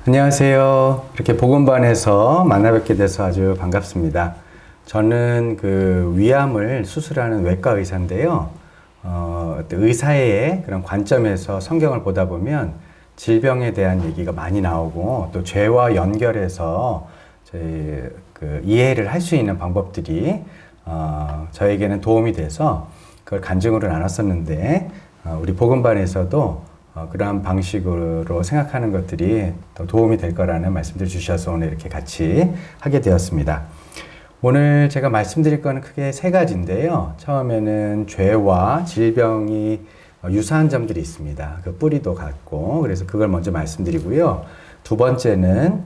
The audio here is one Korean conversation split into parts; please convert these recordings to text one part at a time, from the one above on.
안녕하세요. 이렇게 복음반에서 만나 뵙게 돼서 아주 반갑습니다. 저는 위암을 수술하는 외과 의사인데요. 의사의 그런 관점에서 성경을 보다 보면 질병에 대한 얘기가 많이 나오고 또 죄와 연결해서 저희 이해를 할 수 있는 방법들이 저에게는 도움이 돼서 그걸 간증으로 나눴었는데 우리 복음반에서도 그러한 방식으로 생각하는 것들이 더 도움이 될 거라는 말씀들 주셔서 오늘 이렇게 같이 하게 되었습니다. 오늘 제가 말씀드릴 거는 크게 세 가지인데요. 처음에는 죄와 질병이 유사한 점들이 있습니다. 그 뿌리도 같고, 그래서 그걸 먼저 말씀드리고요. 두 번째는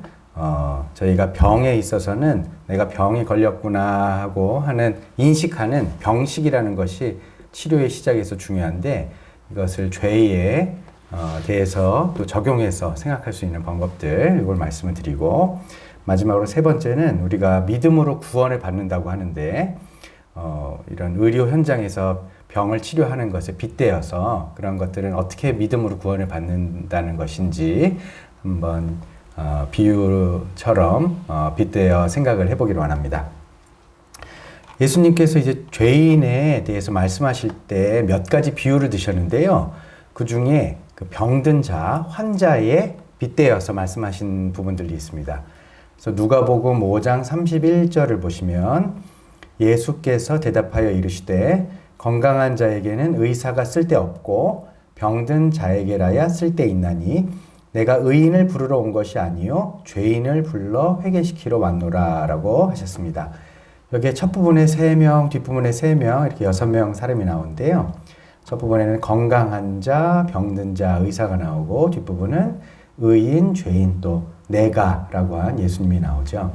저희가 병에 있어서는 내가 병에 걸렸구나 하고 인식하는 병식이라는 것이 치료의 시작에서 중요한데, 이것을 죄에 대해서 또 적용해서 생각할 수 있는 방법들, 이걸 말씀을 드리고, 마지막으로 세 번째는 우리가 믿음으로 구원을 받는다고 하는데 이런 의료 현장에서 병을 치료하는 것에 빗대어서 그런 것들은 어떻게 믿음으로 구원을 받는다는 것인지 한번 비유처럼 빗대어 생각을 해보기를 원합니다. 예수님께서 이제 죄인에 대해서 말씀하실 때 몇 가지 비유를 드셨는데요. 그 중에 그 병든 자, 환자에 빗대어서 말씀하신 부분들이 있습니다. 그래서 누가복음 5장 31절을 보시면 예수께서 대답하여 이르시되 건강한 자에게는 의사가 쓸데없고 병든 자에게라야 쓸데있나니 내가 의인을 부르러 온 것이 아니요 죄인을 불러 회개시키러 왔노라 라고 하셨습니다. 여기에 첫 부분에 3명, 뒷부분에 3명, 이렇게 6명 사람이 나오는데요. 첫 부분에는 건강한 자, 병든 자, 의사가 나오고 뒷부분은 의인, 죄인, 또 내가 라고 한 예수님이 나오죠.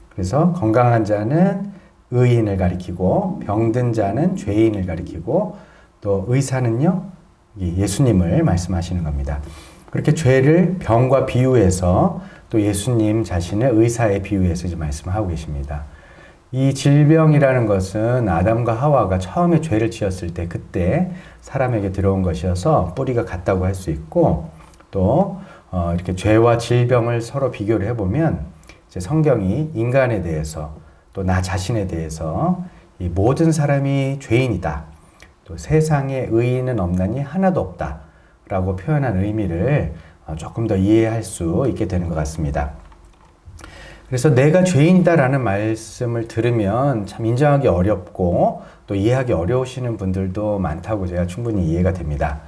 그래서 건강한 자는 의인을 가리키고 병든 자는 죄인을 가리키고 또 의사는요, 예수님을 말씀하시는 겁니다. 그렇게 죄를 병과 비유해서 또 예수님 자신의 의사에 비유해서 이제 말씀하고 계십니다. 이 질병이라는 것은 아담과 하와가 처음에 죄를 지었을 때 그때 사람에게 들어온 것이어서 뿌리가 같다고 할 수 있고 또 이렇게 죄와 질병을 서로 비교를 해보면 이제 성경이 인간에 대해서 또 나 자신에 대해서 이 모든 사람이 죄인이다. 또 세상에 의인은 없나니 하나도 없다. 라고 표현한 의미를 조금 더 이해할 수 있게 되는 것 같습니다. 그래서 내가 죄인이다라는 말씀을 들으면 참 인정하기 어렵고 또 이해하기 어려우시는 분들도 많다고 제가 충분히 이해가 됩니다.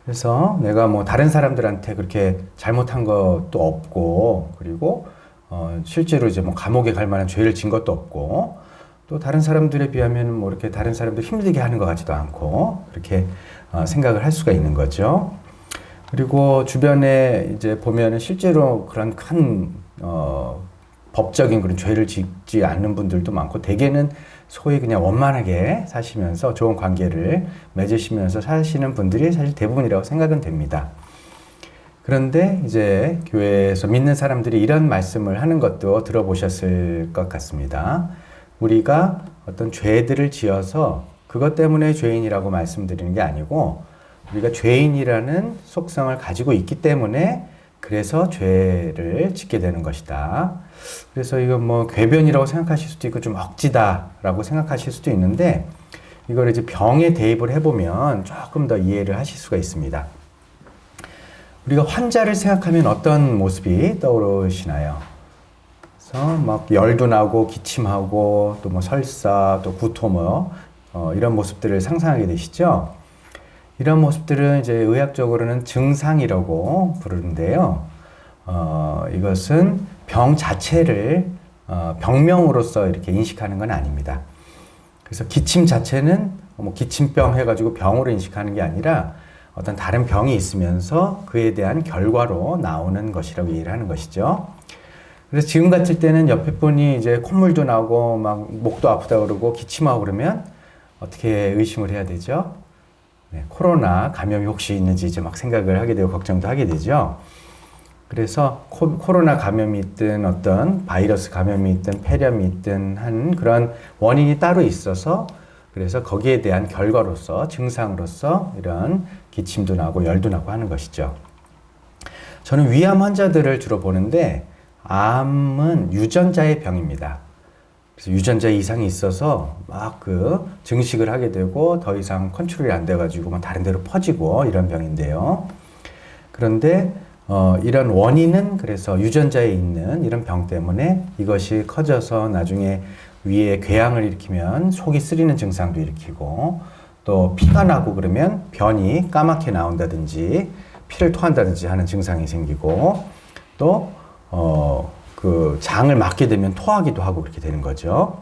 그래서 내가 뭐 다른 사람들한테 그렇게 잘못한 것도 없고 그리고 실제로 이제 뭐 감옥에 갈 만한 죄를 진 것도 없고 또 다른 사람들에 비하면 뭐 이렇게 다른 사람들 힘들게 하는 것 같지도 않고 이렇게 생각을 할 수가 있는 거죠. 그리고 주변에 이제 보면은 실제로 그런 큰 법적인 그런 죄를 짓지 않는 분들도 많고 대개는 소위 그냥 원만하게 사시면서 좋은 관계를 맺으시면서 사시는 분들이 사실 대부분이라고 생각은 됩니다. 그런데 이제 교회에서 믿는 사람들이 이런 말씀을 하는 것도 들어보셨을 것 같습니다. 우리가 어떤 죄들을 지어서 그것 때문에 죄인이라고 말씀드리는 게 아니고 우리가 죄인이라는 속성을 가지고 있기 때문에 그래서 죄를 짓게 되는 것이다. 그래서 이건 뭐 궤변이라고 생각하실 수도 있고 좀 억지다라고 생각하실 수도 있는데 이걸 이제 병에 대입을 해보면 조금 더 이해를 하실 수가 있습니다. 우리가 환자를 생각하면 어떤 모습이 떠오르시나요? 그래서 막 열도 나고 기침하고 또 뭐 설사 또 구토 이런 모습들을 상상하게 되시죠? 이런 모습들은 이제 의학적으로는 증상이라고 부르는데요. 이것은 병 자체를 병명으로서 이렇게 인식하는 건 아닙니다. 그래서 기침 자체는 뭐 기침병 해가지고 병으로 인식하는 게 아니라 어떤 다른 병이 있으면서 그에 대한 결과로 나오는 것이라고 이해를 하는 것이죠. 그래서 지금 같을 때는 옆에 분이 이제 콧물도 나고 막 목도 아프다 그러고 기침하고 그러면 어떻게 의심을 해야 되죠? 네, 코로나 감염이 혹시 있는지 이제 막 생각을 하게 되고 걱정도 하게 되죠. 그래서 코로나 감염이 있든 어떤 바이러스 감염이 있든 폐렴이 있든 한 그런 원인이 따로 있어서 그래서 거기에 대한 결과로서 증상으로서 이런 기침도 나고 열도 나고 하는 것이죠. 저는 위암 환자들을 주로 보는데 암은 유전자의 병입니다. 그래서 유전자 이상이 있어서 막 그 증식을 하게 되고 더 이상 컨트롤이 안 돼가지고 막 다른 데로 퍼지고 이런 병인데요. 그런데 이런 원인은 그래서 유전자에 있는 이런 병 때문에 이것이 커져서 나중에 위에 궤양을 일으키면 속이 쓰리는 증상도 일으키고 또 피가 나고 그러면 변이 까맣게 나온다든지 피를 토한다든지 하는 증상이 생기고 또 그 장을 맞게 되면 토하기도 하고 그렇게 되는 거죠.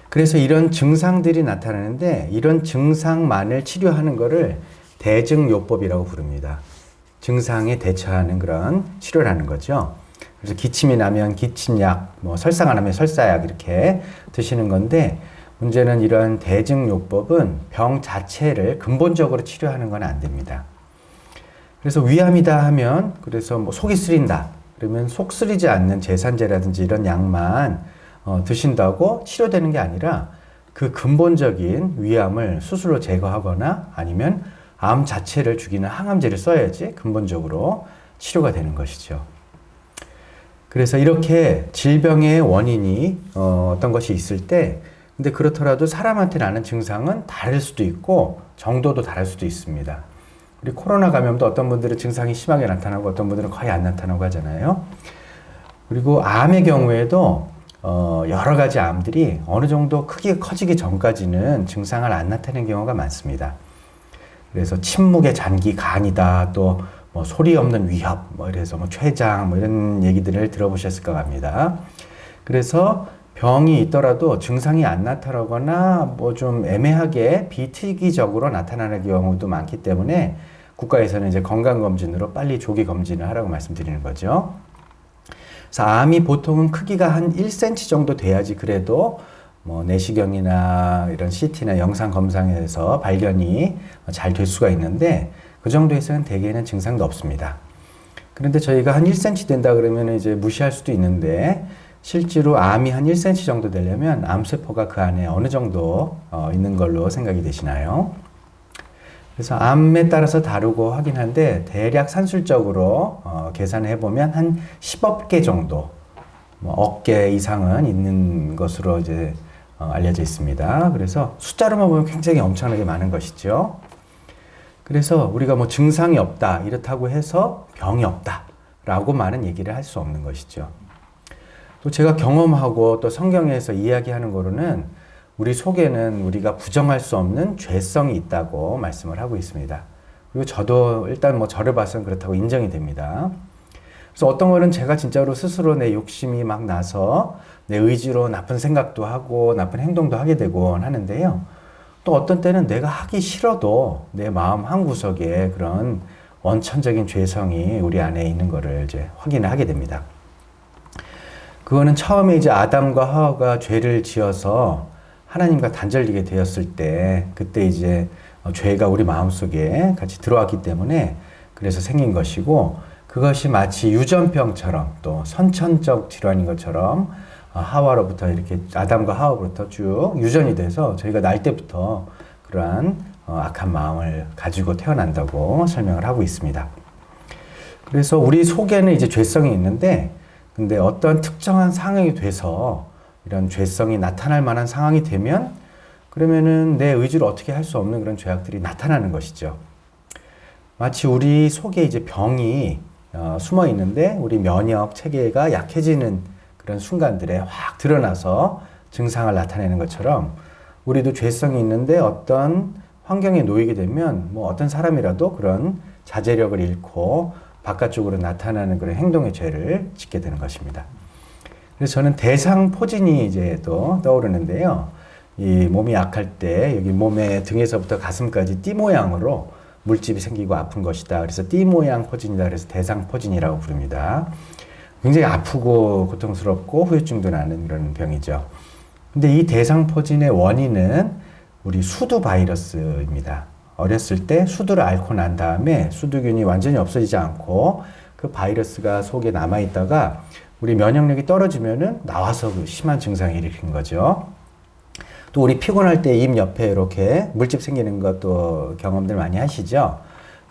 그래서 이런 증상들이 나타나는데 이런 증상만을 치료하는 것을 대증요법이라고 부릅니다. 증상에 대처하는 그런 치료라는 거죠. 그래서 기침이 나면 기침약, 뭐 설사가 나면 설사약 이렇게 드시는 건데 문제는 이런 대증요법은 병 자체를 근본적으로 치료하는 건 안 됩니다. 그래서 위암이다 하면 그래서 뭐 속이 쓰린다 그러면 속 쓰리지 않는 제산제라든지 이런 약만 드신다고 치료되는 게 아니라 그 근본적인 위암을 스스로 제거하거나 아니면 암 자체를 죽이는 항암제를 써야지 근본적으로 치료가 되는 것이죠. 그래서 이렇게 질병의 원인이 어떤 것이 있을 때 근데 그렇더라도 사람한테 나는 증상은 다를 수도 있고 정도도 다를 수도 있습니다. 우리 코로나 감염도 어떤 분들은 증상이 심하게 나타나고 어떤 분들은 거의 안 나타나고 하잖아요. 그리고 암의 경우에도 여러 가지 암들이 어느 정도 크게 커지기 전까지는 증상을 안 나타내는 경우가 많습니다. 그래서 침묵의 잔기 간이다, 또 뭐 소리 없는 위협, 뭐 이래서 뭐 췌장, 뭐 이런 얘기들을 들어보셨을 것 같습니다. 그래서 병이 있더라도 증상이 안 나타나거나 뭐 좀 애매하게 비특이적으로 나타나는 경우도 많기 때문에 국가에서는 이제 건강검진으로 빨리 조기 검진을 하라고 말씀드리는 거죠. 그래서 암이 보통은 크기가 한 1cm 정도 돼야지 그래도 뭐 내시경이나 이런 CT나 영상 검사에서 발견이 잘 될 수가 있는데 그 정도에서는 대개는 증상도 없습니다. 그런데 저희가 한 1cm 된다 그러면 이제 무시할 수도 있는데 실제로 암이 한 1cm 정도 되려면 암세포가 그 안에 어느 정도 있는 걸로 생각이 되시나요? 그래서 암에 따라서 다르고 하긴 한데 대략 산술적으로 계산해 보면 한 10억 개 정도, 뭐 억 개 이상은 있는 것으로 이제 알려져 있습니다. 그래서 숫자로만 보면 굉장히 엄청나게 많은 것이죠. 그래서 우리가 뭐 증상이 없다 이렇다고 해서 병이 없다 라고 많은 얘기를 할 수 없는 것이죠. 또 제가 경험하고 또 성경에서 이야기하는 거로는 우리 속에는 우리가 부정할 수 없는 죄성이 있다고 말씀을 하고 있습니다. 그리고 저도 일단 뭐 저를 봐서는 그렇다고 인정이 됩니다. 그래서 어떤 거는 제가 진짜로 스스로 내 욕심이 막 나서 내 의지로 나쁜 생각도 하고 나쁜 행동도 하게 되곤 하는데요. 또 어떤 때는 내가 하기 싫어도 내 마음 한구석에 그런 원천적인 죄성이 우리 안에 있는 거를 이제 확인을 하게 됩니다. 그거는 처음에 이제 아담과 하와가 죄를 지어서 하나님과 단절되게 되었을 때 그때 이제 죄가 우리 마음속에 같이 들어왔기 때문에 그래서 생긴 것이고 그것이 마치 유전병처럼 또 선천적 질환인 것처럼 하와로부터 이렇게 아담과 하와로부터 쭉 유전이 돼서 저희가 날 때부터 그러한 악한 마음을 가지고 태어난다고 설명을 하고 있습니다. 그래서 우리 속에는 이제 죄성이 있는데 근데 어떤 특정한 상황이 돼서 이런 죄성이 나타날 만한 상황이 되면 그러면은 내 의지로 어떻게 할 수 없는 그런 죄악들이 나타나는 것이죠. 마치 우리 속에 이제 병이 숨어 있는데 우리 면역 체계가 약해지는 그런 순간들에 확 드러나서 증상을 나타내는 것처럼 우리도 죄성이 있는데 어떤 환경에 놓이게 되면 뭐 어떤 사람이라도 그런 자제력을 잃고 바깥쪽으로 나타나는 그런 행동의 죄를 짓게 되는 것입니다. 그래서 저는 대상포진이 이제 또 떠오르는데요. 이 몸이 약할 때 여기 몸의 등에서부터 가슴까지 띠 모양으로 물집이 생기고 아픈 것이다. 그래서 띠 모양 포진이다. 그래서 대상포진이라고 부릅니다. 굉장히 아프고 고통스럽고 후유증도 나는 그런 병이죠. 근데 이 대상포진의 원인은 우리 수두 바이러스입니다. 어렸을 때 수두를 앓고 난 다음에 수두균이 완전히 없어지지 않고 그 바이러스가 속에 남아있다가 우리 면역력이 떨어지면은 나와서 그 심한 증상을 일으키는 거죠. 또 우리 피곤할 때 입 옆에 이렇게 물집 생기는 것도 경험들 많이 하시죠.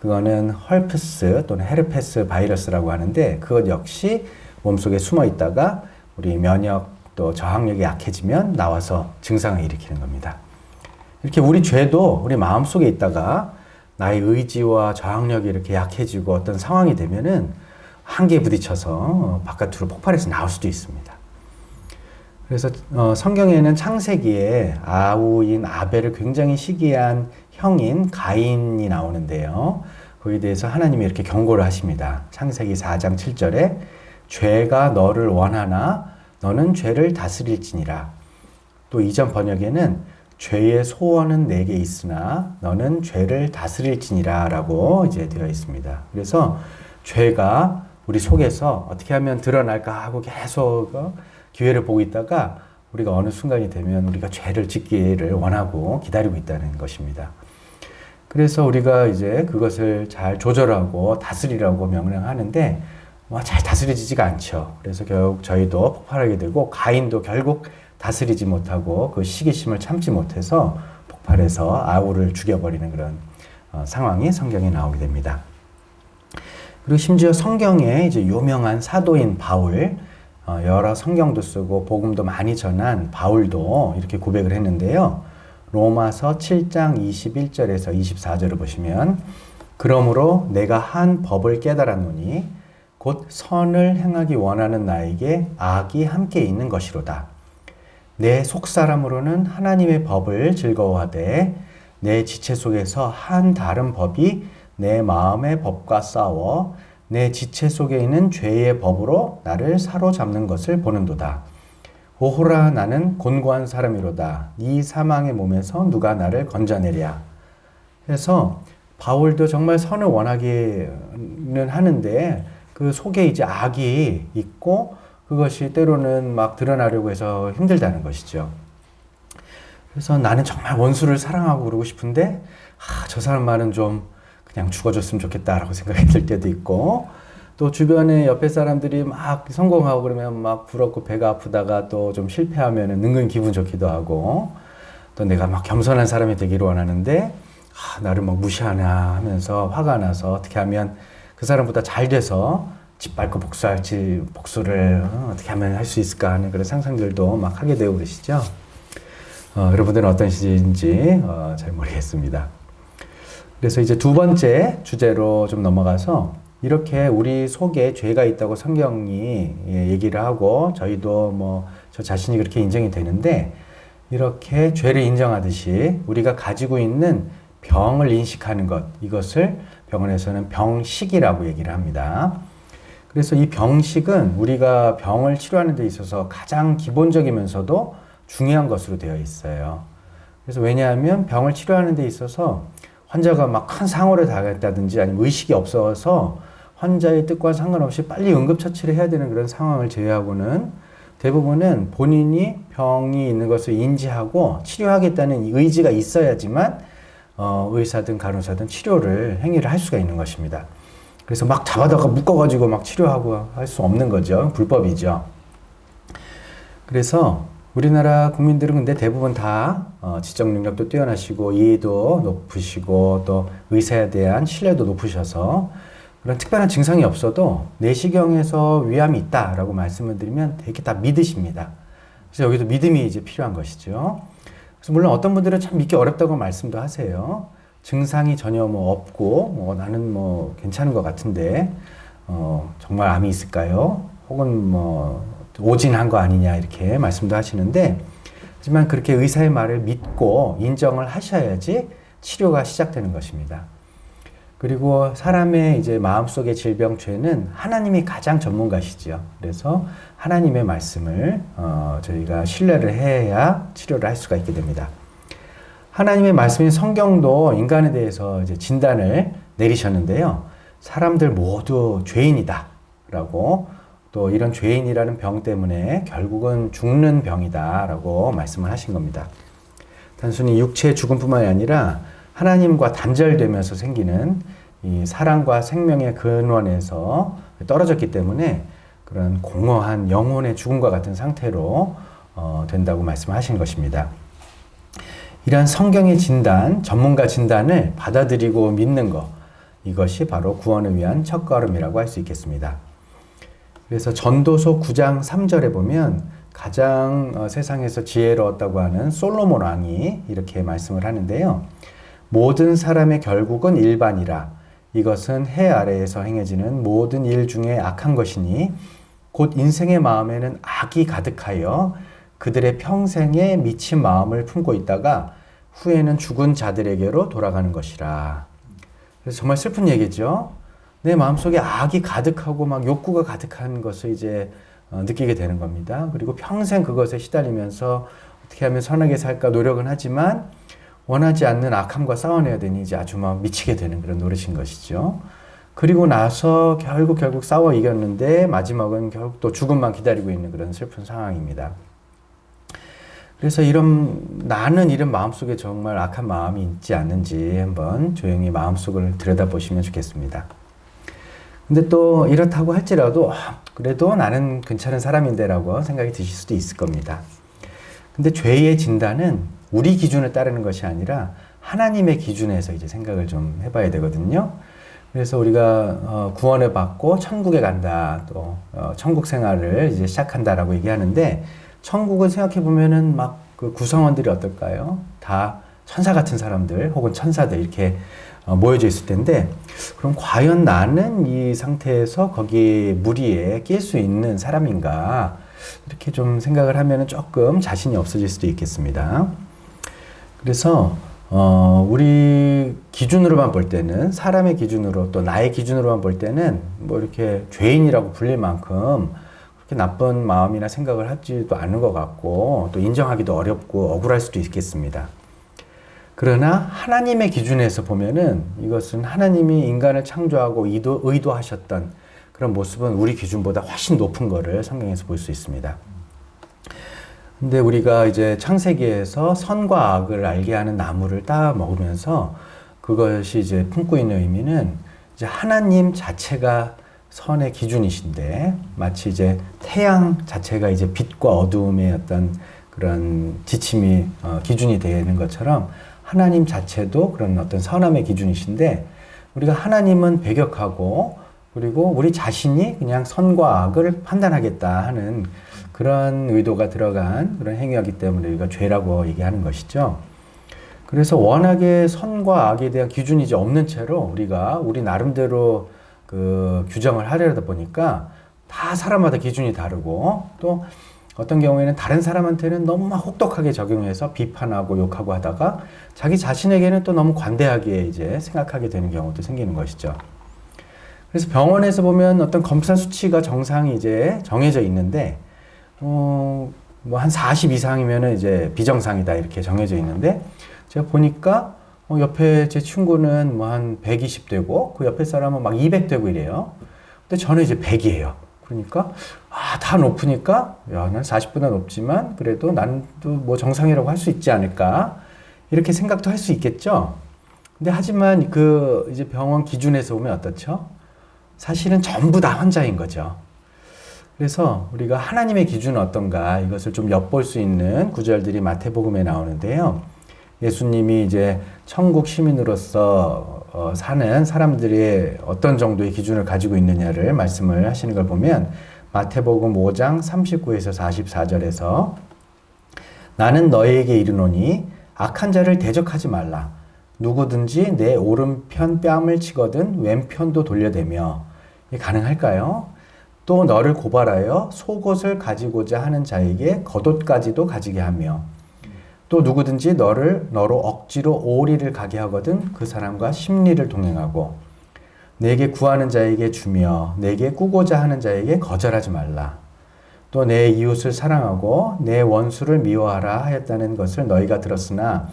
그거는 헐프스 또는 헤르페스 바이러스라고 하는데 그것 역시 몸속에 숨어 있다가 우리 면역 또 저항력이 약해지면 나와서 증상을 일으키는 겁니다. 이렇게 우리 죄도 우리 마음속에 있다가 나의 의지와 저항력이 이렇게 약해지고 어떤 상황이 되면은 한계에 부딪혀서 바깥으로 폭발해서 나올 수도 있습니다. 그래서 성경에는 창세기에 아우인 아벨을 굉장히 시기한 형인 가인이 나오는데요. 거기에 대해서 하나님이 이렇게 경고를 하십니다. 창세기 4장 7절에 죄가 너를 원하나 너는 죄를 다스릴지니라. 또 이전 번역에는 죄의 소원은 내게 있으나 너는 죄를 다스릴지니라 라고 이제 되어 있습니다. 그래서 죄가 우리 속에서 어떻게 하면 드러날까 하고 계속 기회를 보고 있다가 우리가 어느 순간이 되면 우리가 죄를 짓기를 원하고 기다리고 있다는 것입니다. 그래서 우리가 이제 그것을 잘 조절하고 다스리라고 명령하는데 잘 다스려지지가 않죠. 그래서 결국 저희도 폭발하게 되고 가인도 결국 다스리지 못하고 그 시기심을 참지 못해서 폭발해서 아우를 죽여버리는 그런 상황이 성경에 나오게 됩니다. 그리고 심지어 성경에 이제 유명한 사도인 바울, 여러 성경도 쓰고 복음도 많이 전한 바울도 이렇게 고백을 했는데요. 로마서 7장 21절에서 24절을 보시면 그러므로 내가 한 법을 깨달았노니 곧 선을 행하기 원하는 나에게 악이 함께 있는 것이로다. 내 속사람으로는 하나님의 법을 즐거워하되 내 지체 속에서 한 다른 법이 내 마음의 법과 싸워 내 지체 속에 있는 죄의 법으로 나를 사로잡는 것을 보는도다. 오호라 나는 곤고한 사람이로다. 이 사망의 몸에서 누가 나를 건져내랴. 그래서 바울도 정말 선을 원하기는 하는데 그 속에 이제 악이 있고 그것이 때로는 막 드러나려고 해서 힘들다는 것이죠. 그래서 나는 정말 원수를 사랑하고 그러고 싶은데 저 사람만은 좀 그냥 죽어줬으면 좋겠다라고 생각이 들 때도 있고 또 주변에 옆에 사람들이 막 성공하고 그러면 막 부럽고 배가 아프다가 또 좀 실패하면 은근 기분 좋기도 하고 또 내가 막 겸손한 사람이 되기를 원하는데 나를 막 무시하나 하면서 화가 나서 어떻게 하면 그 사람보다 잘 돼서 짓밟고 복수를 어떻게 하면 할 수 있을까 하는 그런 상상들도 막 하게 되고 그러시죠. 여러분들은 어떠신지 잘 모르겠습니다. 그래서 이제 두 번째 주제로 좀 넘어가서 이렇게 우리 속에 죄가 있다고 성경이 얘기를 하고 저희도 뭐 저 자신이 그렇게 인정이 되는데 이렇게 죄를 인정하듯이 우리가 가지고 있는 병을 인식하는 것, 이것을 병원에서는 병식이라고 얘기를 합니다. 그래서 이 병식은 우리가 병을 치료하는 데 있어서 가장 기본적이면서도 중요한 것으로 되어 있어요. 그래서 왜냐하면 병을 치료하는 데 있어서 환자가 막 큰 상호를 당했다든지 아니면 의식이 없어서 환자의 뜻과 상관없이 빨리 응급처치를 해야 되는 그런 상황을 제외하고는 대부분은 본인이 병이 있는 것을 인지하고 치료하겠다는 의지가 있어야지만 의사든 간호사든 행위를 할 수가 있는 것입니다. 그래서 막 잡아다가 묶어가지고 막 치료하고 할 수 없는 거죠. 불법이죠. 그래서 우리나라 국민들은 근데 대부분 다 지적 능력도 뛰어나시고 이해도 높으시고 또 의사에 대한 신뢰도 높으셔서 그런 특별한 증상이 없어도 내시경에서 위암이 있다라고 말씀을 드리면 되게 다 믿으십니다. 그래서 여기도 믿음이 이제 필요한 것이죠. 그래서 물론 어떤 분들은 참 믿기 어렵다고 말씀도 하세요. 증상이 전혀 뭐 없고 나는 뭐 괜찮은 것 같은데 정말 암이 있을까요? 혹은 뭐 오진한 거 아니냐 이렇게 말씀도 하시는데 하지만 그렇게 의사의 말을 믿고 인정을 하셔야지 치료가 시작되는 것입니다. 그리고 사람의 이제 마음속의 질병, 죄는 하나님이 가장 전문가시죠. 그래서 하나님의 말씀을 저희가 신뢰를 해야 치료를 할 수가 있게 됩니다. 하나님의 말씀인 성경도 인간에 대해서 이제 진단을 내리셨는데요. 사람들 모두 죄인이다 라고 또 이런 죄인이라는 병 때문에 결국은 죽는 병이다 라고 말씀을 하신 겁니다. 단순히 육체의 죽음뿐만이 아니라 하나님과 단절되면서 생기는 이 사랑과 생명의 근원에서 떨어졌기 때문에 그런 공허한 영혼의 죽음과 같은 상태로 된다고 말씀하신 것입니다. 이러한 성경의 진단, 전문가 진단을 받아들이고 믿는 것, 이것이 바로 구원을 위한 첫걸음이라고 할 수 있겠습니다. 그래서 전도서 9장 3절에 보면 가장 세상에서 지혜로웠다고 하는 솔로몬 왕이 이렇게 말씀을 하는데요. 모든 사람의 결국은 일반이라. 이것은 해 아래에서 행해지는 모든 일 중에 악한 것이니 곧 인생의 마음에는 악이 가득하여 그들의 평생에 미친 마음을 품고 있다가 후에는 죽은 자들에게로 돌아가는 것이라. 그래서 정말 슬픈 얘기죠. 내 마음속에 악이 가득하고 막 욕구가 가득한 것을 이제 느끼게 되는 겁니다. 그리고 평생 그것에 시달리면서 어떻게 하면 선하게 살까 노력은 하지만 원하지 않는 악함과 싸워내야 되니 이제 아주 막 미치게 되는 그런 노릇인 것이죠. 그리고 나서 결국 싸워 이겼는데 마지막은 결국 또 죽음만 기다리고 있는 그런 슬픈 상황입니다. 그래서 나는 이런 마음속에 정말 악한 마음이 있지 않는지 한번 조용히 마음속을 들여다보시면 좋겠습니다. 근데 또 이렇다고 할지라도 그래도 나는 괜찮은 사람인데 라고 생각이 드실 수도 있을 겁니다. 근데 죄의 진단은 우리 기준을 따르는 것이 아니라 하나님의 기준에서 이제 생각을 좀 해봐야 되거든요. 그래서 우리가 구원을 받고 천국에 간다, 또 천국 생활을 이제 시작한다라고 얘기하는데 천국은 생각해 보면은 막 그 구성원들이 어떨까요? 다 천사 같은 사람들 혹은 천사들 이렇게 모여져 있을 텐데 그럼 과연 나는 이 상태에서 거기 무리에 낄 수 있는 사람인가? 이렇게 좀 생각을 하면은 조금 자신이 없어질 수도 있겠습니다. 그래서 우리 기준으로만 볼 때는 사람의 기준으로 또 나의 기준으로만 볼 때는 뭐 이렇게 죄인이라고 불릴 만큼 그렇게 나쁜 마음이나 생각을 하지도 않은 것 같고 또 인정하기도 어렵고 억울할 수도 있겠습니다. 그러나 하나님의 기준에서 보면은 이것은 하나님이 인간을 창조하고 의도하셨던 그런 모습은 우리 기준보다 훨씬 높은 거를 성경에서 볼 수 있습니다. 근데 우리가 이제 창세기에서 선과 악을 알게 하는 나무를 따 먹으면서 그것이 이제 품고 있는 의미는 이제 하나님 자체가 선의 기준이신데 마치 이제 태양 자체가 이제 빛과 어두움의 어떤 그런 지침이 기준이 되는 것처럼 하나님 자체도 그런 어떤 선함의 기준이신데 우리가 하나님은 배격하고 그리고 우리 자신이 그냥 선과 악을 판단하겠다 하는 그런 의도가 들어간 그런 행위였기 때문에 우리가 죄라고 얘기하는 것이죠. 그래서 워낙에 선과 악에 대한 기준이 이제 없는 채로 우리가 우리 나름대로 그 규정을 하려다 보니까 다 사람마다 기준이 다르고 또 어떤 경우에는 다른 사람한테는 너무 혹독하게 적용해서 비판하고 욕하고 하다가 자기 자신에게는 또 너무 관대하게 이제 생각하게 되는 경우도 생기는 것이죠. 그래서 병원에서 보면 어떤 검사 수치가 정상이 이제 정해져 있는데 뭐 한 40 이상이면은 이제 비정상이다 이렇게 정해져 있는데 제가 보니까 옆에 제 친구는 뭐 한 120 되고 그 옆에 사람은 막 200 되고 이래요. 근데 저는 이제 100이에요. 그러니까 다 높으니까 야, 난 40보다 높지만 그래도 난 또 뭐 정상이라고 할 수 있지 않을까 이렇게 생각도 할 수 있겠죠. 근데 하지만 그 이제 병원 기준에서 보면 어떻죠? 사실은 전부 다 환자인 거죠. 그래서 우리가 하나님의 기준은 어떤가 이것을 좀 엿볼 수 있는 구절들이 마태복음에 나오는데요. 예수님이 이제 천국 시민으로서 사는 사람들이 어떤 정도의 기준을 가지고 있느냐를 말씀을 하시는 걸 보면 마태복음 5장 39에서 44절에서 나는 너희에게 이르노니 악한 자를 대적하지 말라. 누구든지 내 오른편 뺨을 치거든 왼편도 돌려대며 이게 가능할까요? 또 너를 고발하여 속옷을 가지고자 하는 자에게 겉옷까지도 가지게 하며 또 누구든지 너로 억지로 오리를 가게 하거든 그 사람과 심리를 동행하고 내게 구하는 자에게 주며 내게 꾸고자 하는 자에게 거절하지 말라. 또 내 이웃을 사랑하고 내 원수를 미워하라 하였다는 것을 너희가 들었으나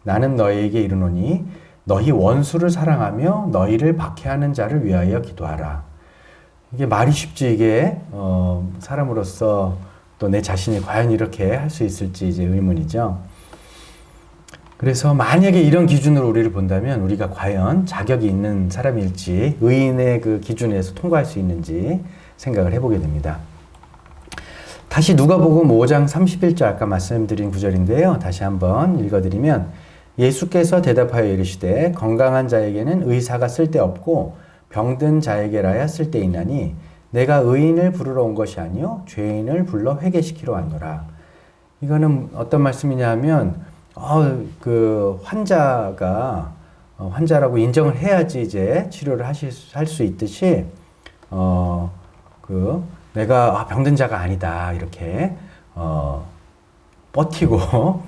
나는 너희에게 이르노니 너희 원수를 사랑하며 너희를 박해하는 자를 위하여 기도하라. 이게 말이 쉽지 이게 사람으로서 또 내 자신이 과연 이렇게 할 수 있을지 이제 의문이죠. 그래서 만약에 이런 기준으로 우리를 본다면 우리가 과연 자격이 있는 사람일지 의인의 그 기준에서 통과할 수 있는지 생각을 해보게 됩니다. 다시 누가복음 5장 31절 아까 말씀드린 구절인데요. 다시 한번 읽어드리면 예수께서 대답하여 이르시되 건강한 자에게는 의사가 쓸데없고 병든 자에게라야 쓸데있나니 내가 의인을 부르러 온 것이 아니요 죄인을 불러 회개시키러 왔노라. 이거는 어떤 말씀이냐 하면 그 환자라고 인정을 해야지 이제 치료를 할 수 있듯이 내가 병든 자가 아니다 이렇게 버티고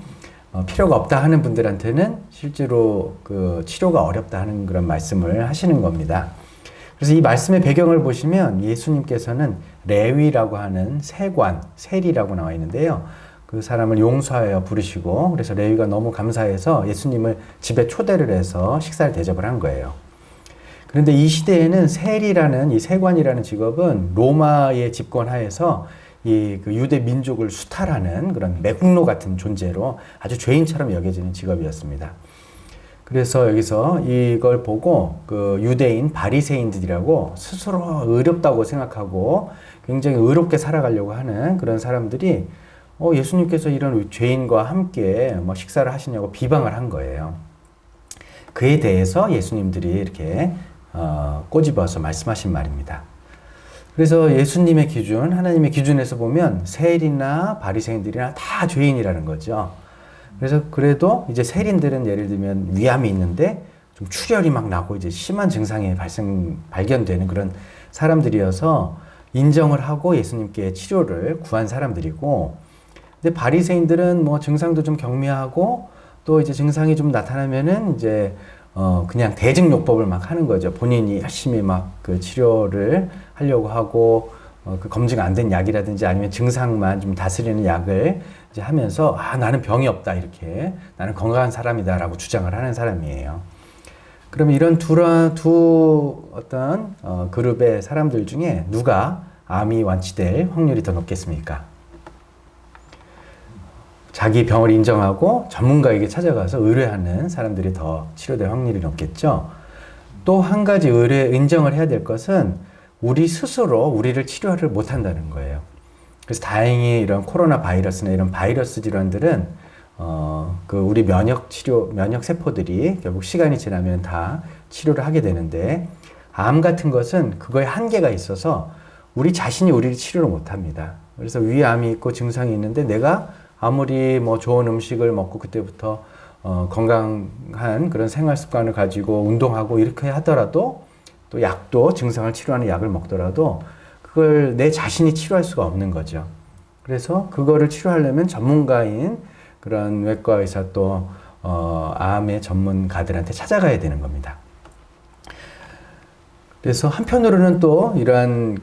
필요가 없다 하는 분들한테는 실제로 그 치료가 어렵다 하는 그런 말씀을 하시는 겁니다. 그래서 이 말씀의 배경을 보시면 예수님께서는 레위라고 하는 세리라고 나와 있는데요. 그 사람을 용서하여 부르시고 그래서 레위가 너무 감사해서 예수님을 집에 초대를 해서 식사를 대접을 한 거예요. 그런데 이 시대에는 세리라는 이 세관이라는 직업은 로마의 집권 하에서 그 유대 민족을 수탈하는 그런 매국노 같은 존재로 아주 죄인처럼 여겨지는 직업이었습니다. 그래서 여기서 이걸 보고 그 유대인 바리새인들이라고 스스로 의롭다고 생각하고 굉장히 의롭게 살아가려고 하는 그런 사람들이 예수님께서 이런 죄인과 함께 식사를 하시냐고 비방을 한 거예요. 그에 대해서 예수님들이 이렇게 꼬집어서 말씀하신 말입니다. 그래서 예수님의 기준, 하나님의 기준에서 보면 세리나 바리새인들이나 다 죄인이라는 거죠. 그래서 그래도 이제 세린들은 예를 들면 위암이 있는데 좀 출혈이 막 나고 이제 심한 증상이 발견되는 그런 사람들이어서 인정을 하고 예수님께 치료를 구한 사람들이고, 근데 바리새인들은 뭐 증상도 좀 경미하고 또 이제 증상이 좀 나타나면은 이제 그냥 대증요법을 막 하는 거죠. 본인이 열심히 막 그 치료를 하려고 하고 그 검증 안 된 약이라든지 아니면 증상만 좀 다스리는 약을 이제 하면서 나는 병이 없다 이렇게 나는 건강한 사람이다라고 주장을 하는 사람이에요. 그러면 이런 두 어떤 그룹의 사람들 중에 누가 암이 완치될 확률이 더 높겠습니까? 자기 병을 인정하고 전문가에게 찾아가서 의뢰하는 사람들이 더 치료될 확률이 높겠죠. 또 한 가지 인정을 해야 될 것은 우리 스스로 우리를 치료를 못한다는 거예요. 그래서 다행히 이런 코로나 바이러스나 이런 바이러스 질환들은 우리 면역 세포들이 결국 시간이 지나면 다 치료를 하게 되는데, 암 같은 것은 그거에 한계가 있어서 우리 자신이 우리를 치료를 못합니다. 그래서 위암이 있고 증상이 있는데 내가 아무리 뭐 좋은 음식을 먹고 그때부터 건강한 그런 생활 습관을 가지고 운동하고 이렇게 하더라도 또 약도 증상을 치료하는 약을 먹더라도 그걸 내 자신이 치료할 수가 없는 거죠. 그래서 그거를 치료하려면 전문가인 그런 외과 의사 또 암의 전문가들한테 찾아가야 되는 겁니다. 그래서 한편으로는 또 이러한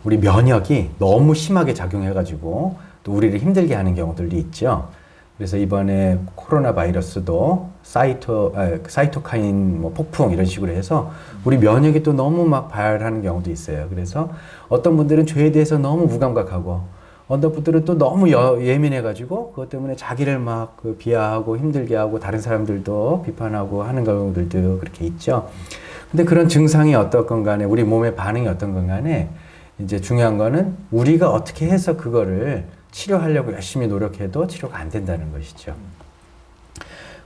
우리 면역이 너무 심하게 작용해가지고 또 우리를 힘들게 하는 경우들도 있죠. 그래서 이번에 코로나 바이러스도 사이토카인 폭풍 이런 식으로 해서 우리 면역이 또 너무 막 발하는 경우도 있어요. 그래서 어떤 분들은 죄에 대해서 너무 무감각하고 어떤 분들은 또 너무 예민해가지고 그것 때문에 자기를 막 비하하고 힘들게 하고 다른 사람들도 비판하고 하는 경우들도 그렇게 있죠. 근데 그런 증상이 어떻건 간에 우리 몸의 반응이 어떤건 간에 이제 중요한 거는 우리가 어떻게 해서 그거를 치료하려고 열심히 노력해도 치료가 안 된다는 것이죠.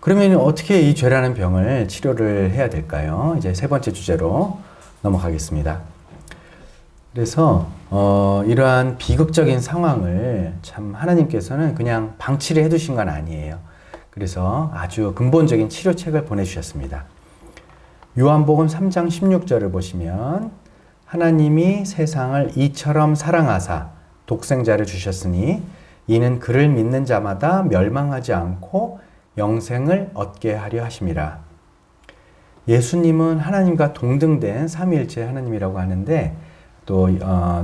그러면 어떻게 이 죄라는 병을 치료를 해야 될까요? 이제 세 번째 주제로 넘어가겠습니다. 그래서 이러한 비극적인 상황을 참 하나님께서는 그냥 방치를 해두신 건 아니에요. 그래서 아주 근본적인 치료책을 보내주셨습니다. 요한복음 3장 16절을 보시면 하나님이 세상을 이처럼 사랑하사 독생자를 주셨으니 이는 그를 믿는 자마다 멸망하지 않고 영생을 얻게 하려 하심이라. 예수님은 하나님과 동등된 삼위일체 하나님이라고 하는데 또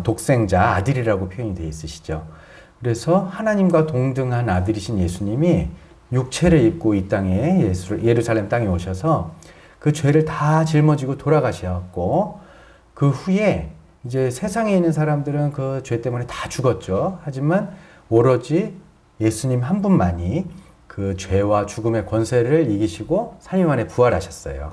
독생자 아들이라고 표현이 되어 있으시죠. 그래서 하나님과 동등한 아들이신 예수님이 육체를 입고 이 땅에 예루살렘 땅에 오셔서 그 죄를 다 짊어지고 돌아가셨고 그 후에 이제 세상에 있는 사람들은 그 죄 때문에 다 죽었죠. 하지만 오로지 예수님 한 분만이 그 죄와 죽음의 권세를 이기시고 3일 만에 부활하셨어요.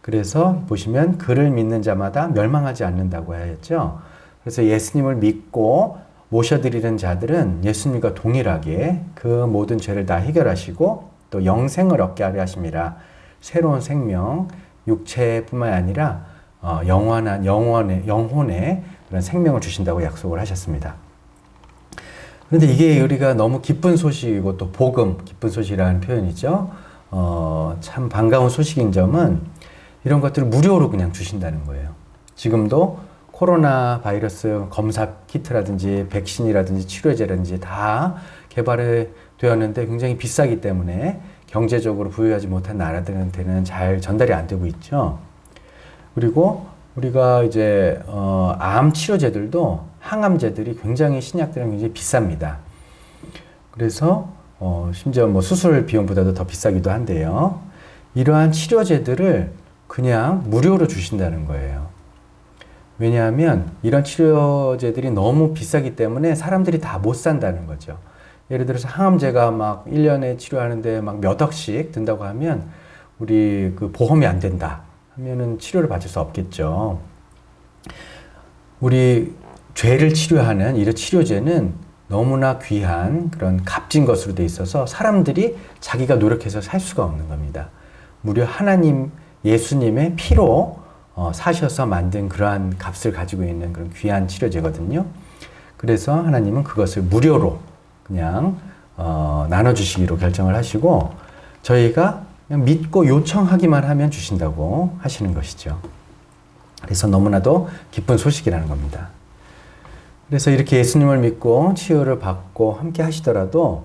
그래서 보시면 그를 믿는 자마다 멸망하지 않는다고 하였죠. 그래서 예수님을 믿고 모셔드리는 자들은 예수님과 동일하게 그 모든 죄를 다 해결하시고 또 영생을 얻게 하려 하심이라. 새로운 생명, 육체뿐만 아니라 영원한 영혼의 그런 생명을 주신다고 약속을 하셨습니다. 그런데 이게 우리가 너무 기쁜 소식이고 또 복음, 기쁜 소식이라는 표현이죠. 참 반가운 소식인 점은 이런 것들을 무료로 그냥 주신다는 거예요. 지금도 코로나 바이러스 검사 키트라든지 백신이라든지 치료제라든지 다 개발이 되었는데 굉장히 비싸기 때문에 경제적으로 부유하지 못한 나라들한테는 잘 전달이 안 되고 있죠. 그리고 우리가 이제 암 치료제들도 항암제들이 굉장히 신약들은 굉장히 비쌉니다. 그래서 심지어 뭐 수술 비용보다도 더 비싸기도 한데요. 이러한 치료제들을 그냥 무료로 주신다는 거예요. 왜냐하면 이런 치료제들이 너무 비싸기 때문에 사람들이 다 못 산다는 거죠. 예를 들어서 항암제가 막 1년에 치료하는데 막 몇 억씩 든다고 하면 우리 그 보험이 안 된다 하면은 치료를 받을 수 없겠죠. 우리 죄를 치료하는 이런 치료제는 너무나 귀한 그런 값진 것으로 돼 있어서 사람들이 자기가 노력해서 살 수가 없는 겁니다. 무려 하나님, 예수님의 피로 사셔서 만든 그러한 값을 가지고 있는 그런 귀한 치료제거든요. 그래서 하나님은 그것을 무료로 그냥 나눠주시기로 결정을 하시고 저희가 그냥 믿고 요청하기만 하면 주신다고 하시는 것이죠. 그래서 너무나도 기쁜 소식이라는 겁니다. 그래서 이렇게 예수님을 믿고 치유를 받고 함께 하시더라도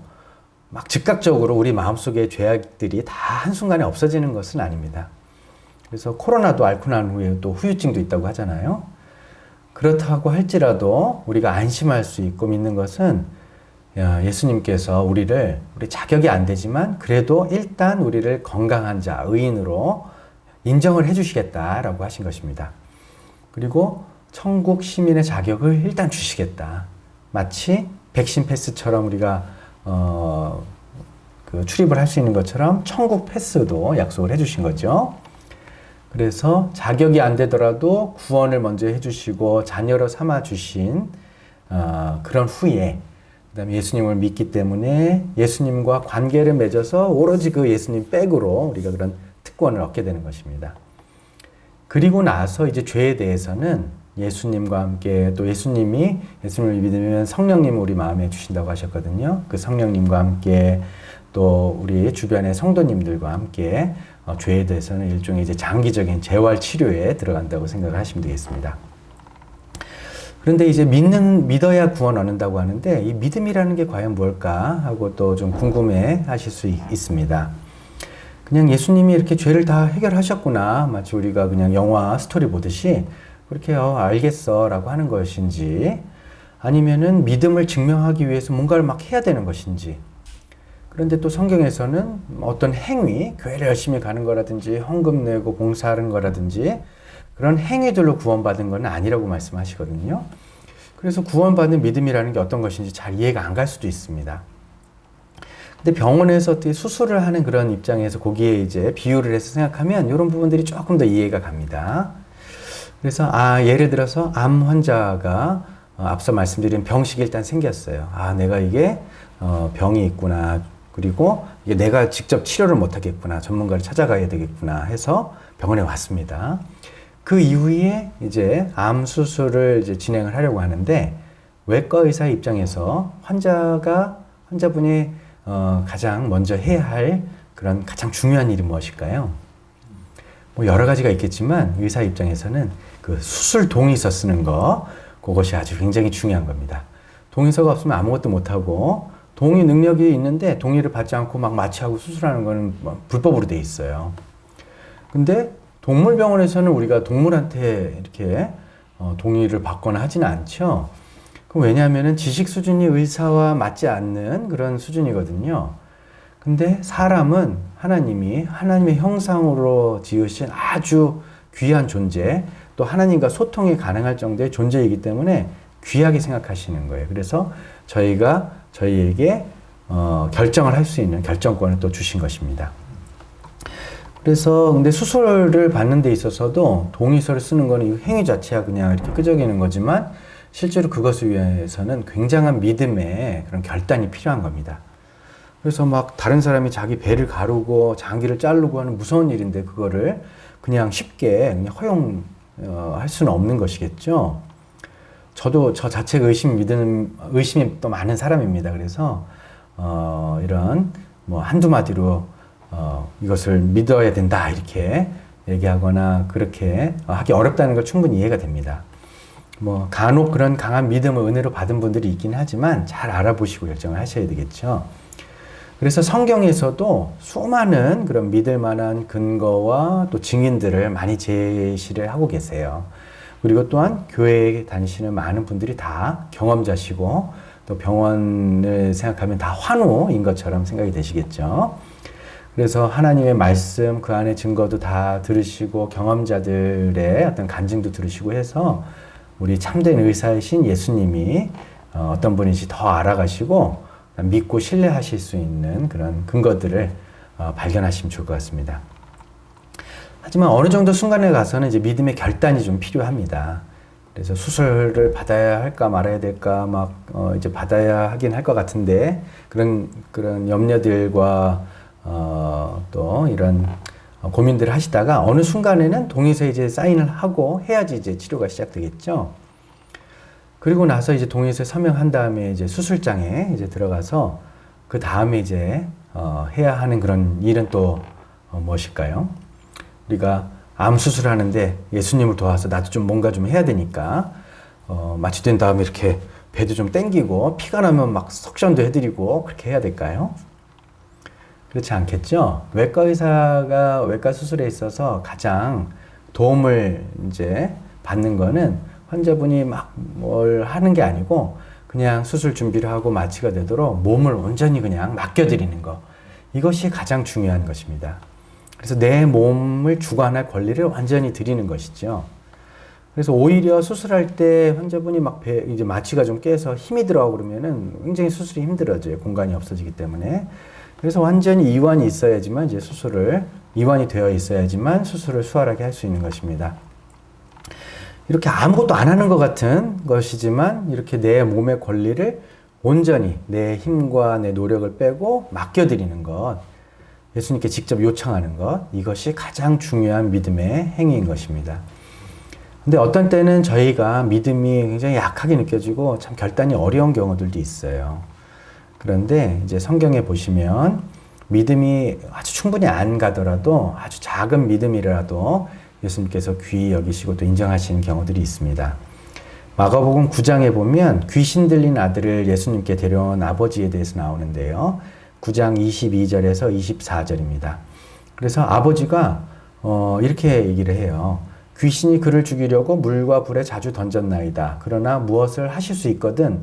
막 즉각적으로 우리 마음속의 죄악들이 다 한순간에 없어지는 것은 아닙니다. 그래서 코로나도 앓고 난 후에 또 후유증도 있다고 하잖아요. 그렇다고 할지라도 우리가 안심할 수 있고 믿는 것은 예수님께서 우리 자격이 안 되지만 그래도 일단 우리를 건강한 자, 의인으로 인정을 해주시겠다라고 하신 것입니다. 그리고 천국 시민의 자격을 일단 주시겠다. 마치 백신 패스처럼 우리가 출입을 할 수 있는 것처럼 천국 패스도 약속을 해주신 거죠. 그래서 자격이 안 되더라도 구원을 먼저 해주시고 자녀로 삼아 주신 그런 후에 그다음에 예수님을 믿기 때문에 예수님과 관계를 맺어서 오로지 그 예수님 백으로 우리가 그런 특권을 얻게 되는 것입니다. 그리고 나서 이제 죄에 대해서는 예수님과 함께 또 예수님을 믿으면 성령님을 우리 마음에 주신다고 하셨거든요. 그 성령님과 함께 또 우리 주변의 성도님들과 함께 죄에 대해서는 일종의 이제 장기적인 재활 치료에 들어간다고 생각을 하시면 되겠습니다. 그런데 이제 믿어야 구원 얻는다고 하는데 이 믿음이라는 게 과연 뭘까 하고 또 좀 궁금해 하실 수 있습니다. 그냥 예수님이 이렇게 죄를 다 해결하셨구나. 마치 우리가 그냥 영화 스토리 보듯이 그렇게 알겠어 라고 하는 것인지 아니면은 믿음을 증명하기 위해서 뭔가를 막 해야 되는 것인지 그런데 또 성경에서는 어떤 행위, 교회를 열심히 가는 거라든지 헌금 내고 봉사하는 거라든지 그런 행위들로 구원받은 건 아니라고 말씀하시거든요. 그래서 구원받는 믿음이라는 게 어떤 것인지 잘 이해가 안 갈 수도 있습니다. 근데 병원에서 어떻게 수술을 하는 그런 입장에서 거기에 이제 비유를 해서 생각하면 이런 부분들이 조금 더 이해가 갑니다. 그래서 예를 들어서 암 환자가 앞서 말씀드린 병식이 일단 생겼어요. 내가 이게 병이 있구나. 그리고 이게 내가 직접 치료를 못 하겠구나. 전문가를 찾아가야 되겠구나 해서 병원에 왔습니다. 그 이후에 이제 암 수술을 이제 진행을 하려고 하는데 외과 의사의 입장에서 환자분이 가장 먼저 해야 할 그런 가장 중요한 일이 무엇일까요? 뭐 여러 가지가 있겠지만 의사 입장에서는 그 수술 동의서 쓰는 거 그것이 아주 굉장히 중요한 겁니다. 동의서가 없으면 아무것도 못하고 동의 능력이 있는데 동의를 받지 않고 막 마취하고 수술하는 거는 불법으로 돼 있어요. 근데 동물병원에서는 우리가 동물한테 이렇게 동의를 받거나 하지는 않죠. 왜냐하면 지식 수준이 의사와 맞지 않는 그런 수준이거든요. 근데 사람은 하나님의 형상으로 지으신 아주 귀한 존재, 또 하나님과 소통이 가능할 정도의 존재이기 때문에 귀하게 생각하시는 거예요. 그래서 저희에게 결정을 할 수 있는 결정권을 또 주신 것입니다. 그래서 근데 수술을 받는 데 있어서도 동의서를 쓰는 거는 이 행위 자체가 그냥 이렇게 끄적이는 거지만 실제로 그것을 위해서는 굉장한 믿음의 그런 결단이 필요한 겁니다. 그래서 막 다른 사람이 자기 배를 가르고 장기를 자르고 하는 무서운 일인데 그거를 그냥 쉽게 그냥 허용할 수는 없는 것이겠죠. 저도 저 자체가 의심이 또 많은 사람입니다. 그래서 이런 뭐 한두 마디로 이것을 믿어야 된다 이렇게 얘기하거나 그렇게 하기 어렵다는 걸 충분히 이해가 됩니다. 뭐 간혹 그런 강한 믿음을 은혜로 받은 분들이 있긴 하지만 잘 알아보시고 결정을 하셔야 되겠죠. 그래서 성경에서도 수많은 그런 믿을 만한 근거와 또 증인들을 많이 제시를 하고 계세요. 그리고 또한 교회에 다니시는 많은 분들이 다 경험자시고 또 병원을 생각하면 다 환우인 것처럼 생각이 되시겠죠. 그래서 하나님의 말씀 그 안에 증거도 다 들으시고 경험자들의 어떤 간증도 들으시고 해서 우리 참된 의사이신 예수님이 어떤 분인지 더 알아가시고 믿고 신뢰하실 수 있는 그런 근거들을 발견하시면 좋을 것 같습니다. 하지만 어느 정도 순간에 가서는 이제 믿음의 결단이 좀 필요합니다. 그래서 수술을 받아야 할까 말아야 될까 이제 받아야 하긴 할 것 같은데 그런 염려들과 또 이런 고민들을 하시다가 어느 순간에는 동의서에 이제 사인을 하고 해야지 이제 치료가 시작되겠죠. 그리고 나서 이제 동의서에 서명한 다음에 이제 수술장에 이제 들어가서 그 다음에 이제 해야 하는 그런 일은 또 무엇일까요? 우리가 암 수술하는데 예수님을 도와서 나도 좀 뭔가 좀 해야 되니까 마취된 다음에 이렇게 배도 좀 당기고 피가 나면 막 석션도 해드리고 그렇게 해야 될까요? 그렇지 않겠죠? 외과 의사가 외과 수술에 있어서 가장 도움을 이제 받는 거는 환자분이 막 뭘 하는 게 아니고 그냥 수술 준비를 하고 마취가 되도록 몸을 온전히 그냥 맡겨드리는 거. 이것이 가장 중요한 것입니다. 그래서 내 몸을 주관할 권리를 완전히 드리는 것이죠. 그래서 오히려 수술할 때 환자분이 막 이제 마취가 좀 깨서 힘이 들어가고 그러면은 굉장히 수술이 힘들어져요. 공간이 없어지기 때문에. 그래서 완전히 이완이 있어야지만 이제 이완이 되어 있어야지만 수술을 수월하게 할 수 있는 것입니다. 이렇게 아무것도 안 하는 것 같은 것이지만 이렇게 내 몸의 권리를 온전히 내 힘과 내 노력을 빼고 맡겨드리는 것, 예수님께 직접 요청하는 것, 이것이 가장 중요한 믿음의 행위인 것입니다. 근데 어떤 때는 저희가 믿음이 굉장히 약하게 느껴지고 참 결단이 어려운 경우들도 있어요. 그런데 이제 성경에 보시면 믿음이 아주 충분히 안 가더라도 아주 작은 믿음이라도 예수님께서 귀히 여기시고 또 인정하시는 경우들이 있습니다. 마가복음 9장에 보면 귀신 들린 아들을 예수님께 데려온 아버지에 대해서 나오는데요. 9장 22절에서 24절입니다. 그래서 아버지가 이렇게 얘기를 해요. 귀신이 그를 죽이려고 물과 불에 자주 던졌나이다. 그러나 무엇을 하실 수 있거든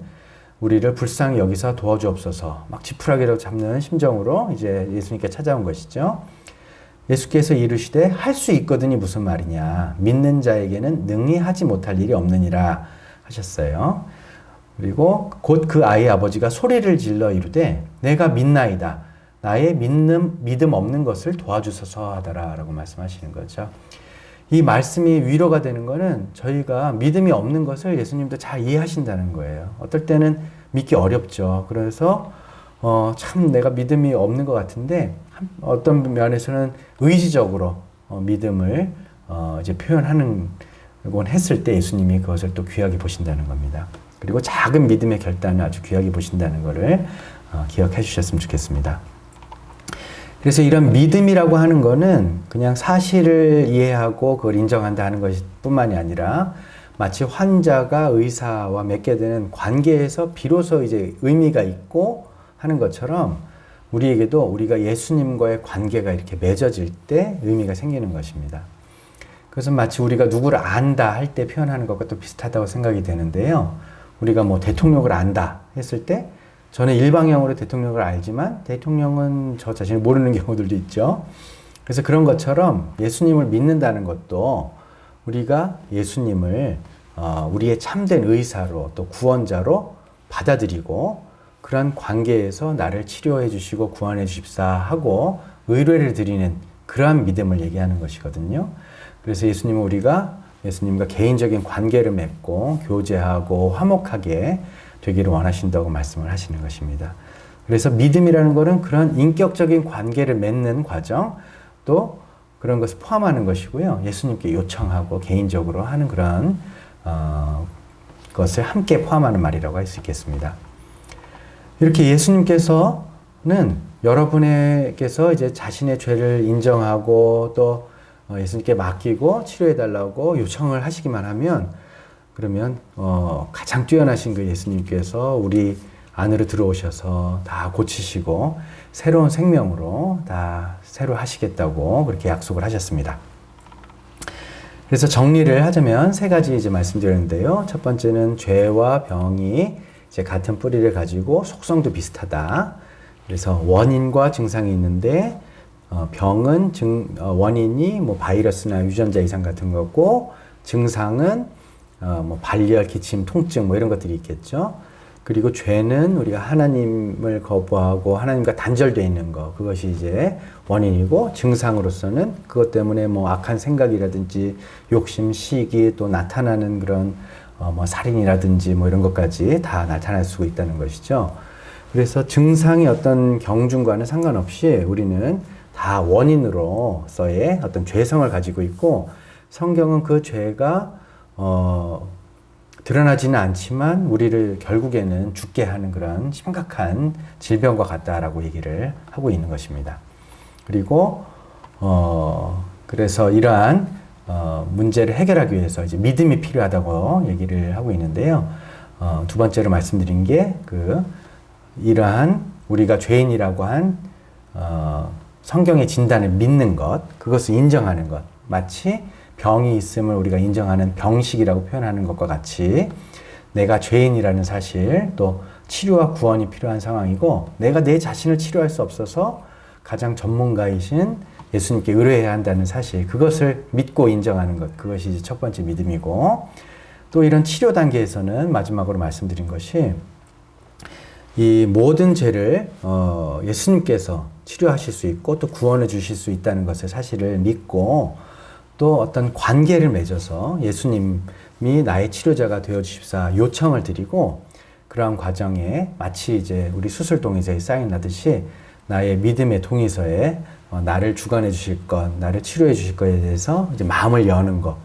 우리를 불쌍히 여기서 도와주옵소서. 막 지푸라기로 잡는 심정으로 이제 예수님께 찾아온 것이죠. 예수께서 이르시되 할 수 있거든이 무슨 말이냐. 믿는 자에게는 능히 하지 못할 일이 없느니라 하셨어요. 그리고 곧 그 아이의 아버지가 소리를 질러 이르되 내가 믿나이다. 나의 믿음 없는 것을 도와주소서 하더라 라고 말씀하시는 거죠. 이 말씀이 위로가 되는 거는 저희가 믿음이 없는 것을 예수님도 잘 이해하신다는 거예요. 어떨 때는 믿기 어렵죠. 그래서 참 내가 믿음이 없는 것 같은데 어떤 면에서는 의지적으로 믿음을 이제 표현하는 건 했을 때 예수님이 그것을 또 귀하게 보신다는 겁니다. 그리고 작은 믿음의 결단을 아주 귀하게 보신다는 것을 기억해 주셨으면 좋겠습니다. 그래서 이런 믿음이라고 하는 거는 그냥 사실을 이해하고 그걸 인정한다 하는 것뿐만이 아니라 마치 환자가 의사와 맺게 되는 관계에서 비로소 이제 의미가 있고 하는 것처럼 우리에게도 우리가 예수님과의 관계가 이렇게 맺어질 때 의미가 생기는 것입니다. 그래서 마치 우리가 누구를 안다 할 때 표현하는 것과 또 비슷하다고 생각이 되는데요. 우리가 뭐 대통령을 안다 했을 때 저는 일방형으로 대통령을 알지만 대통령은 저 자신을 모르는 경우들도 있죠. 그래서 그런 것처럼 예수님을 믿는다는 것도 우리가 예수님을 우리의 참된 의사로 또 구원자로 받아들이고 그런 관계에서 나를 치료해 주시고 구원해 주십사 하고 의뢰를 드리는 그러한 믿음을 얘기하는 것이거든요. 그래서 예수님은 우리가 예수님과 개인적인 관계를 맺고 교제하고 화목하게 되기를 원하신다고 말씀을 하시는 것입니다. 그래서 믿음이라는 거는 그런 인격적인 관계를 맺는 과정, 또 그런 것을 포함하는 것이고요. 예수님께 요청하고 개인적으로 하는 그런 것을 함께 포함하는 말이라고 할 수 있겠습니다. 이렇게 예수님께서는 여러분에게서 이제 자신의 죄를 인정하고 또 예수님께 맡기고 치료해달라고 요청을 하시기만 하면, 그러면 가장 뛰어나신 그 예수님께서 우리 안으로 들어오셔서 다 고치시고 새로운 생명으로 다 새로 하시겠다고 그렇게 약속을 하셨습니다. 그래서 정리를 하자면 세 가지 이제 말씀드렸는데요. 첫 번째는 죄와 병이 이제 같은 뿌리를 가지고 속성도 비슷하다. 그래서 원인과 증상이 있는데 병은 원인이 뭐 바이러스나 유전자 이상 같은 거고, 증상은 뭐 발열, 기침, 통증 뭐 이런 것들이 있겠죠. 그리고 죄는 우리가 하나님을 거부하고 하나님과 단절되어 있는 것, 그것이 이제 원인이고, 증상으로서는 그것 때문에 뭐 악한 생각이라든지 욕심, 시기, 또 나타나는 그런 뭐 살인이라든지 뭐 이런 것까지 다 나타날 수 있다는 것이죠. 그래서 증상이 어떤 경중과는 상관없이 우리는 다 원인으로서의 어떤 죄성을 가지고 있고, 성경은 그 죄가 드러나지는 않지만 우리를 결국에는 죽게 하는 그런 심각한 질병과 같다라고 얘기를 하고 있는 것입니다. 그리고 그래서 이러한 문제를 해결하기 위해서 이제 믿음이 필요하다고 얘기를 하고 있는데요. 두 번째로 말씀드린 게 이러한 우리가 죄인이라고 한 성경의 진단을 믿는 것, 그것을 인정하는 것, 마치 병이 있음을 우리가 인정하는 병식이라고 표현하는 것과 같이 내가 죄인이라는 사실, 또 치료와 구원이 필요한 상황이고 내가 내 자신을 치료할 수 없어서 가장 전문가이신 예수님께 의뢰해야 한다는 사실, 그것을 믿고 인정하는 것, 그것이 이제 첫 번째 믿음이고, 또 이런 치료 단계에서는 마지막으로 말씀드린 것이 이 모든 죄를 예수님께서 치료하실 수 있고 또 구원해 주실 수 있다는 것을 사실을 믿고, 또 어떤 관계를 맺어서 예수님이 나의 치료자가 되어 주십사 요청을 드리고, 그러한 과정에 마치 이제 우리 수술 동의서에 사인 나듯이 나의 믿음의 동의서에 나를 주관해 주실 것, 나를 치료해 주실 것에 대해서 이제 마음을 여는 것,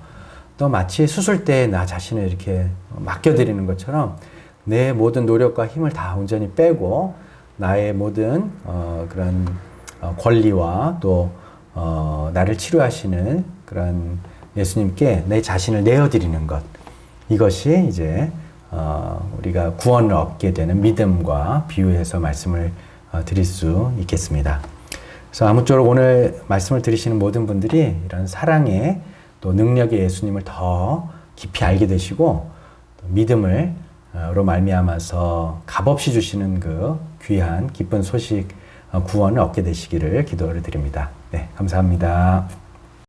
또 마치 수술 때 나 자신을 이렇게 맡겨드리는 것처럼 내 모든 노력과 힘을 다 온전히 빼고 나의 모든 그런 권리와 또 나를 치료하시는 그런 예수님께 내 자신을 내어드리는 것, 이것이 이제 우리가 구원을 얻게 되는 믿음과 비유해서 말씀을 드릴 수 있겠습니다. 그래서 아무쪼록 오늘 말씀을 들으시는 모든 분들이 이런 사랑의 또 능력의 예수님을 더 깊이 알게 되시고, 믿음으로 말미암아서 값없이 주시는 그 귀한 기쁜 소식, 구원을 얻게 되시기를 기도를 드립니다. 네, 감사합니다.